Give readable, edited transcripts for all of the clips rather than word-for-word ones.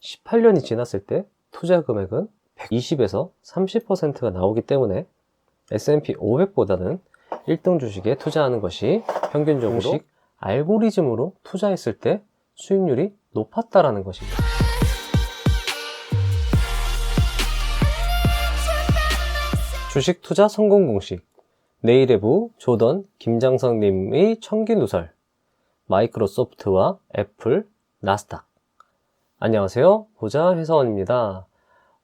18년이 지났을 때 투자 금액은 120에서 30%가 나오기 때문에 S&P 500보다는 1등 주식에 투자하는 것이 평균적으로 공식 알고리즘으로 투자했을 때 수익률이 높았다라는 것입니다. 주식 투자 성공 공식, 내일의 부 조던 김장석 님의 청기 누설, 마이크로소프트와 애플, 나스닥. 안녕하세요, 보자 회사원입니다.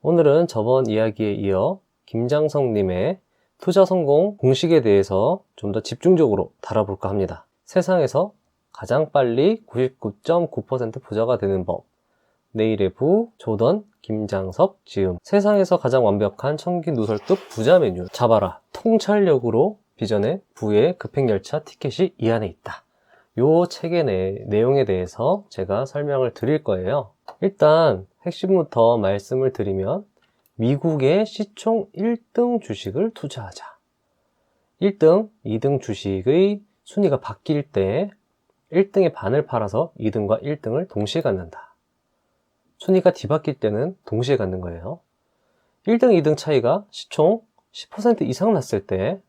오늘은 저번 이야기에 이어 김장석 님의 투자 성공 공식에 대해서 좀 더 집중적으로 다뤄볼까 합니다. 세상에서 가장 빨리 99.9% 부자가 되는 법, 내일의 부 조던 김장석 지음. 세상에서 가장 완벽한 청기 누설급 부자 메뉴 잡아라. 통찰력으로 비전의 부의 급행열차 티켓이 이 안에 있다. 요 책의 내용에 대해서 제가 설명을 드릴 거예요. 일단 핵심부터 말씀을 드리면 미국의 시총 1등 주식을 투자하자. 1등, 2등 주식의 순위가 바뀔 때 1등의 반을 팔아서 2등과 1등을 동시에 갖는다. 순위가 뒤바뀔 때는 동시에 갖는 거예요. 1등, 2등 차이가 시총 10% 이상 났을 때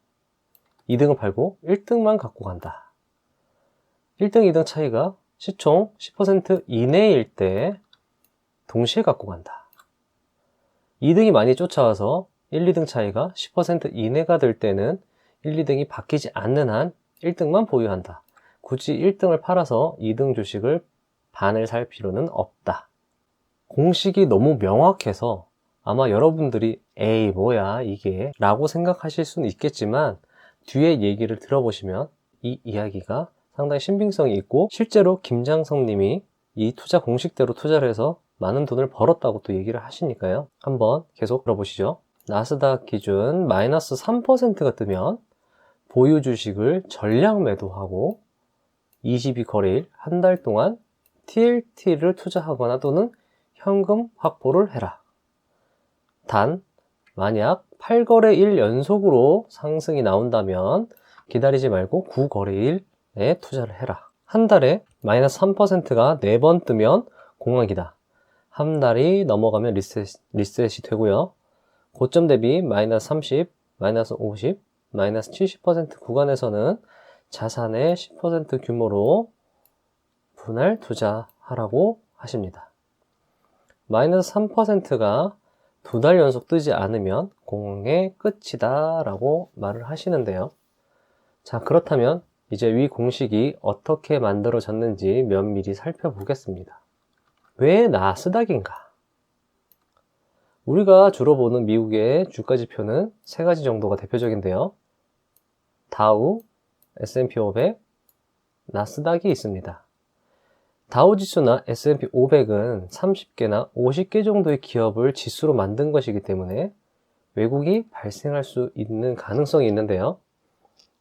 2등을 팔고 1등만 갖고 간다. 1등, 2등 차이가 시총 10% 이내일 때 동시에 갖고 간다. 2등이 많이 쫓아와서 1, 2등 차이가 10% 이내가 될 때는 1, 2등이 바뀌지 않는 한 1등만 보유한다. 굳이 1등을 팔아서 2등 주식을 반을 살 필요는 없다. 공식이 너무 명확해서 아마 여러분들이 에이 뭐야 이게 라고 생각하실 수는 있겠지만 뒤에 얘기를 들어보시면 이 이야기가 상당히 신빙성이 있고 실제로 김장석 님이 이 투자 공식대로 투자를 해서 많은 돈을 벌었다고 또 얘기를 하시니까요. 한번 계속 들어보시죠. 나스닥 기준 마이너스 3%가 뜨면 보유 주식을 전량 매도하고 22거래일 한 달 동안 TLT를 투자하거나 또는 현금 확보를 해라. 단, 만약 8거래일 연속으로 상승이 나온다면 기다리지 말고 9거래일에 투자를 해라. 한 달에 마이너스 3%가 4번 뜨면 공황이다. 한 달이 넘어가면 리셋이 되고요. 고점 대비 마이너스 30, 마이너스 50, 마이너스 70% 구간에서는 자산의 10% 규모로 분할 투자하라고 하십니다. 마이너스 3%가 2달 연속 뜨지 않으면 공황의 끝이다 라고 말을 하시는데요. 자, 그렇다면 이제 위 공식이 어떻게 만들어졌는지 면밀히 살펴보겠습니다. 왜 나스닥인가? 우리가 주로 보는 미국의 주가 지표는 3가지 정도가 대표적인데요. 다우, S&P 500, 나스닥이 있습니다. 다우지수나 S&P 500은 30개나 50개 정도의 기업을 지수로 만든 것이기 때문에 왜곡이 발생할 수 있는 가능성이 있는데요.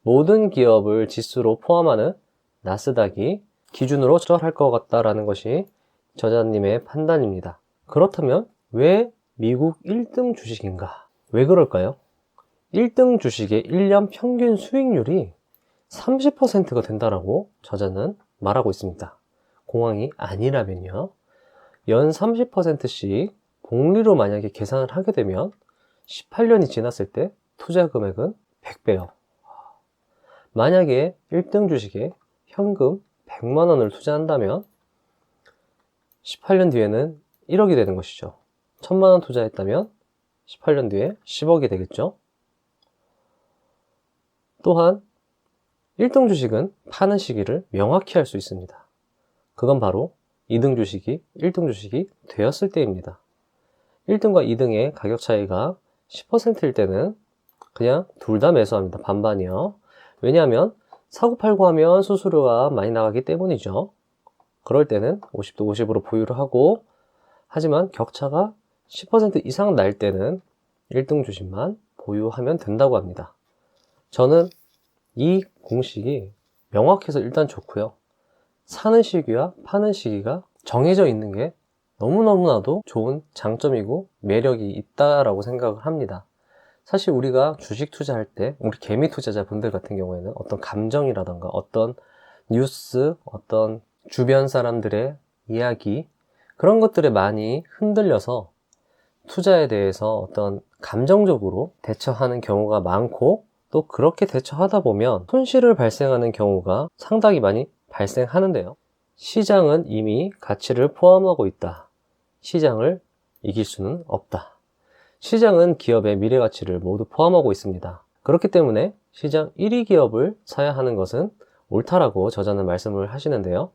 모든 기업을 지수로 포함하는 나스닥이 기준으로 적절할 것 같다라는 것이 저자님의 판단입니다. 그렇다면 왜 미국 1등 주식인가? 왜 그럴까요? 1등 주식의 1년 평균 수익률이 30%가 된다라고 저자는 말하고 있습니다. 공황이 아니라면요. 연 30%씩 복리로 만약에 계산을 하게 되면 18년이 지났을 때 투자 금액은 100배요. 만약에 1등 주식에 현금 100만 원을 투자한다면 18년 뒤에는 1억이 되는 것이죠. 1000만 원 투자했다면 18년 뒤에 10억이 되겠죠. 또한 1등 주식은 파는 시기를 명확히 할 수 있습니다. 그건 바로 2등 주식이 1등 주식이 되었을 때입니다. 1등과 2등의 가격 차이가 10%일 때는 그냥 둘 다 매수합니다. 반반이요. 왜냐하면 사고팔고 하면 수수료가 많이 나가기 때문이죠. 그럴 때는 50도 50으로 보유를 하고, 하지만 격차가 10% 이상 날 때는 1등 주식만 보유하면 된다고 합니다. 저는 이 공식이 명확해서 일단 좋고요. 사는 시기와 파는 시기가 정해져 있는 게 너무너무나도 좋은 장점이고 매력이 있다라고 생각을 합니다. 사실 우리가 주식 투자할 때 우리 개미 투자자분들 같은 경우에는 어떤 감정이라던가 어떤 뉴스, 어떤 주변 사람들의 이야기, 그런 것들에 많이 흔들려서 투자에 대해서 어떤 감정적으로 대처하는 경우가 많고, 또 그렇게 대처하다 보면 손실을 발생하는 경우가 상당히 많이 발생하는데요. 시장은 이미 가치를 포함하고 있다. 시장을 이길 수는 없다. 시장은 기업의 미래 가치를 모두 포함하고 있습니다. 그렇기 때문에 시장 1위 기업을 사야 하는 것은 옳다라고 저자는 말씀을 하시는데요.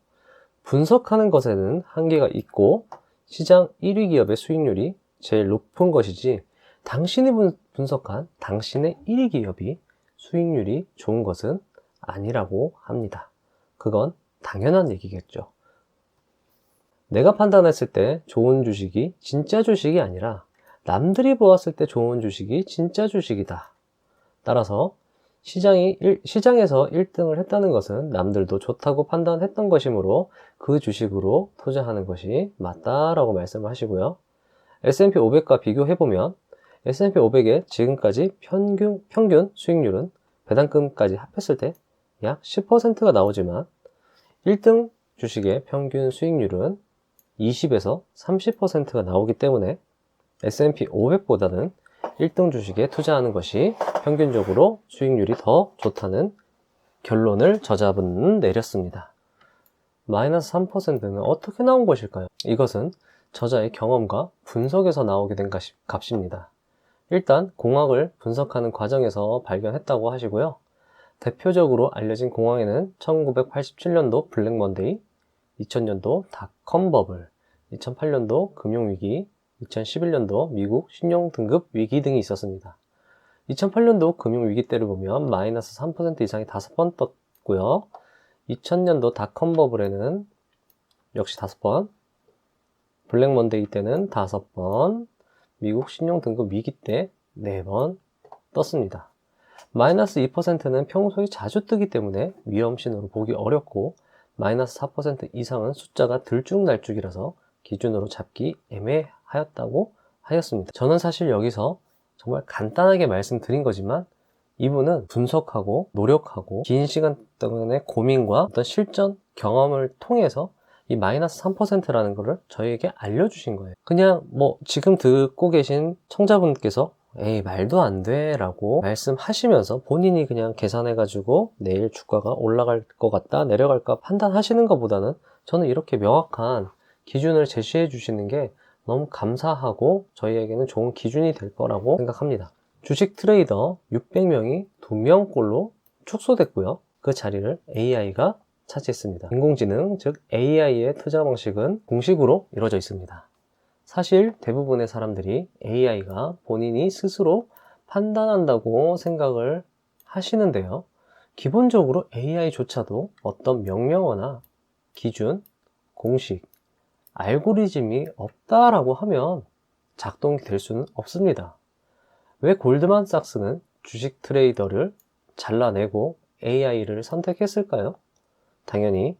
분석하는 것에는 한계가 있고 시장 1위 기업의 수익률이 제일 높은 것이지, 당신이 분석한 당신의 1위 기업이 수익률이 좋은 것은 아니라고 합니다. 그건 당연한 얘기겠죠. 내가 판단했을 때 좋은 주식이 진짜 주식이 아니라 남들이 보았을 때 좋은 주식이 진짜 주식이다. 따라서 시장에서 1등을 했다는 것은 남들도 좋다고 판단했던 것이므로 그 주식으로 투자하는 것이 맞다라고 말씀을 하시고요. S&P 500과 비교해보면 S&P 500의 지금까지 평균 수익률은 배당금까지 합했을 때 약 10%가 나오지만 1등 주식의 평균 수익률은 20에서 30%가 나오기 때문에 S&P 500보다는 1등 주식에 투자하는 것이 평균적으로 수익률이 더 좋다는 결론을 저자분은 내렸습니다. 마이너스 3%는 어떻게 나온 것일까요? 이것은 저자의 경험과 분석에서 나오게 된 값입니다. 일단 공학을 분석하는 과정에서 발견했다고 하시고요. 대표적으로 알려진 공학에는 1987년도 블랙 먼데이, 2000년도 닷컴 버블, 2008년도 금융위기, 2011년도 미국 신용등급 위기 등이 있었습니다. 2008년도 금융위기 때를 보면 마이너스 3% 이상이 5번 떴고요. 2000년도 닷컴 버블에는 역시 5번, 블랙 먼데이 때는 5번, 미국 신용등급 위기 때 4번 떴습니다. 마이너스 2%는 평소에 자주 뜨기 때문에 위험신호로 보기 어렵고, 마이너스 4% 이상은 숫자가 들쭉날쭉이라서 기준으로 잡기 애매하였다고 하였습니다. 저는 사실 여기서 정말 간단하게 말씀드린 거지만 이분은 분석하고 노력하고 긴 시간 동안의 고민과 어떤 실전 경험을 통해서 이 마이너스 3%라는 거를 저희에게 알려주신 거예요. 그냥 지금 듣고 계신 청자분께서 에이 말도 안 돼 라고 말씀하시면서 본인이 그냥 계산해가지고 내일 주가가 올라갈 것 같다 내려갈까 판단하시는 것보다는 저는 이렇게 명확한 기준을 제시해 주시는 게 너무 감사하고 저희에게는 좋은 기준이 될 거라고 생각합니다. 주식 트레이더 600명이 2명꼴로 축소됐고요. 그 자리를 AI가 차지했습니다. 인공지능, 즉 AI의 투자 방식은 공식으로 이루어져 있습니다. 사실 대부분의 사람들이 AI가 본인이 스스로 판단한다고 생각을 하시는데요. 기본적으로 AI조차도 어떤 명령어나 기준, 공식, 알고리즘이 없다라고 하면 작동이 될 수는 없습니다. 왜 골드만삭스는 주식 트레이더를 잘라내고 AI를 선택했을까요? 당연히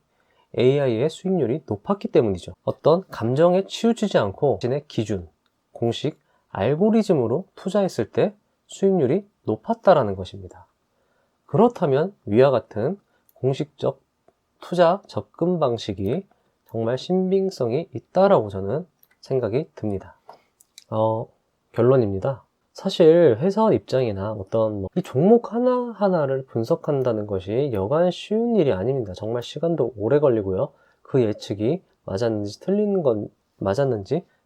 AI의 수익률이 높았기 때문이죠. 어떤 감정에 치우치지 않고 자신의 기준, 공식, 알고리즘으로 투자했을 때 수익률이 높았다라는 것입니다. 그렇다면 위와 같은 공식적 투자 접근 방식이 정말 신빙성이 있다라고 저는 생각이 듭니다. 결론입니다. 사실 회사원 입장이나 어떤 이 종목 하나하나를 분석한다는 것이 여간 쉬운 일이 아닙니다. 정말 시간도 오래 걸리고요. 그 예측이 맞았는지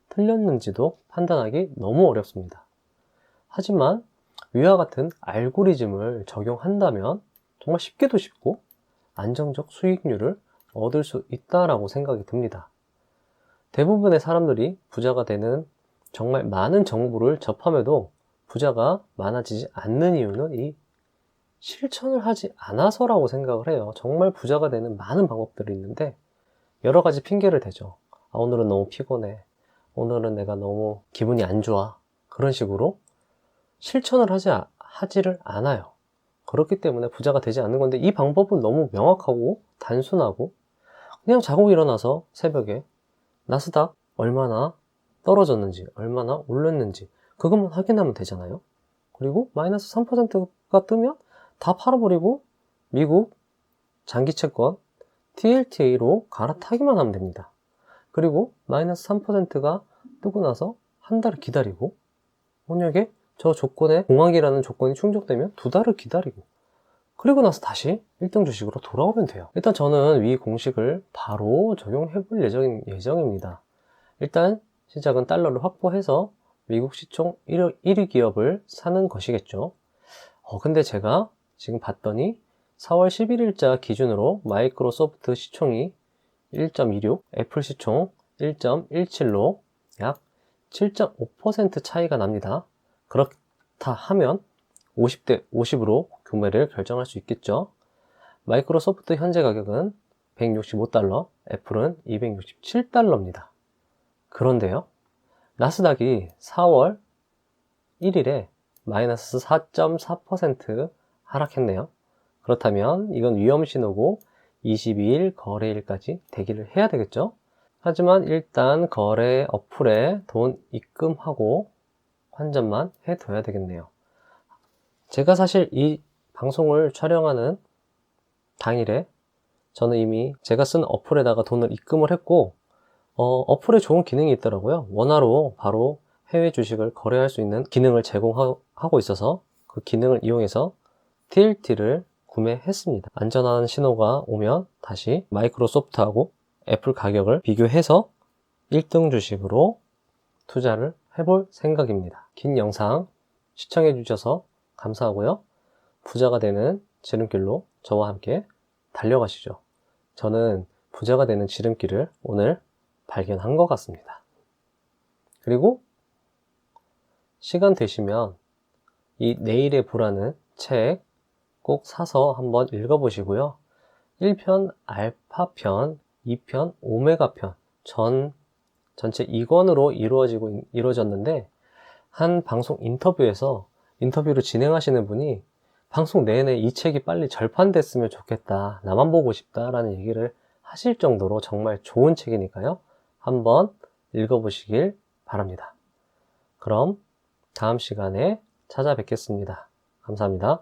틀렸는지도 판단하기 너무 어렵습니다. 하지만 위와 같은 알고리즘을 적용한다면 정말 쉽게도 쉽고 안정적 수익률을 얻을 수 있다라고 생각이 듭니다. 대부분의 사람들이 부자가 되는 정말 많은 정보를 접함에도 부자가 많아지지 않는 이유는 이 실천을 하지 않아서라고 생각을 해요. 정말 부자가 되는 많은 방법들이 있는데 여러 가지 핑계를 대죠. 오늘은 너무 피곤해. 오늘은 내가 너무 기분이 안 좋아. 그런 식으로 실천을 하지를 않아요. 그렇기 때문에 부자가 되지 않는 건데, 이 방법은 너무 명확하고 단순하고 그냥 자고 일어나서 새벽에 나스닥 얼마나 떨어졌는지 얼마나 올랐는지 그것만 확인하면 되잖아요. 그리고 마이너스 3%가 뜨면 다 팔아버리고 미국 장기채권 TLTA로 갈아타기만 하면 됩니다. 그리고 마이너스 3%가 뜨고 나서 한 달을 기다리고, 만약에 저 조건에 공항이라는 조건이 충족되면 2달을 기다리고, 그리고 나서 다시 1등 주식으로 돌아오면 돼요. 일단 저는 위 공식을 바로 적용해 볼 예정입니다. 일단 시작은 달러를 확보해서 미국 시총 1위 기업을 사는 것이겠죠. 근데 제가 지금 봤더니 4월 11일자 기준으로 마이크로소프트 시총이 1.26, 애플 시총 1.17로 약 7.5% 차이가 납니다. 그렇다 하면 50대 50으로 구매를 결정할 수 있겠죠. 마이크로소프트 현재 가격은 165달러, 애플은 267달러입니다. 그런데요, 나스닥이 4월 1일에 마이너스 4.4% 하락했네요. 그렇다면 이건 위험 신호고 22일 거래일까지 대기를 해야 되겠죠. 하지만 일단 거래 어플에 돈 입금하고 환전만 해둬야 되겠네요. 제가 사실 이 방송을 촬영하는 당일에 저는 이미 제가 쓴 어플에다가 돈을 입금을 했고, 어플에 좋은 기능이 있더라고요. 원화로 바로 해외 주식을 거래할 수 있는 기능을 제공하고 있어서 그 기능을 이용해서 TLT를 구매했습니다. 안전한 신호가 오면 다시 마이크로소프트하고 애플 가격을 비교해서 1등 주식으로 투자를 해볼 생각입니다. 긴 영상 시청해 주셔서 감사하고요. 부자가 되는 지름길로 저와 함께 달려가시죠. 저는 부자가 되는 지름길을 오늘 발견한 것 같습니다. 그리고 시간 되시면 이 내일의 부라는 책 꼭 사서 한번 읽어보시고요. 1편 알파편, 2편 오메가편, 전체 2권으로 이루어졌는데, 한 방송 인터뷰를 진행하시는 분이 방송 내내 이 책이 빨리 절판됐으면 좋겠다, 나만 보고 싶다 라는 얘기를 하실 정도로 정말 좋은 책이니까요. 한번 읽어보시길 바랍니다. 그럼 다음 시간에 찾아뵙겠습니다. 감사합니다.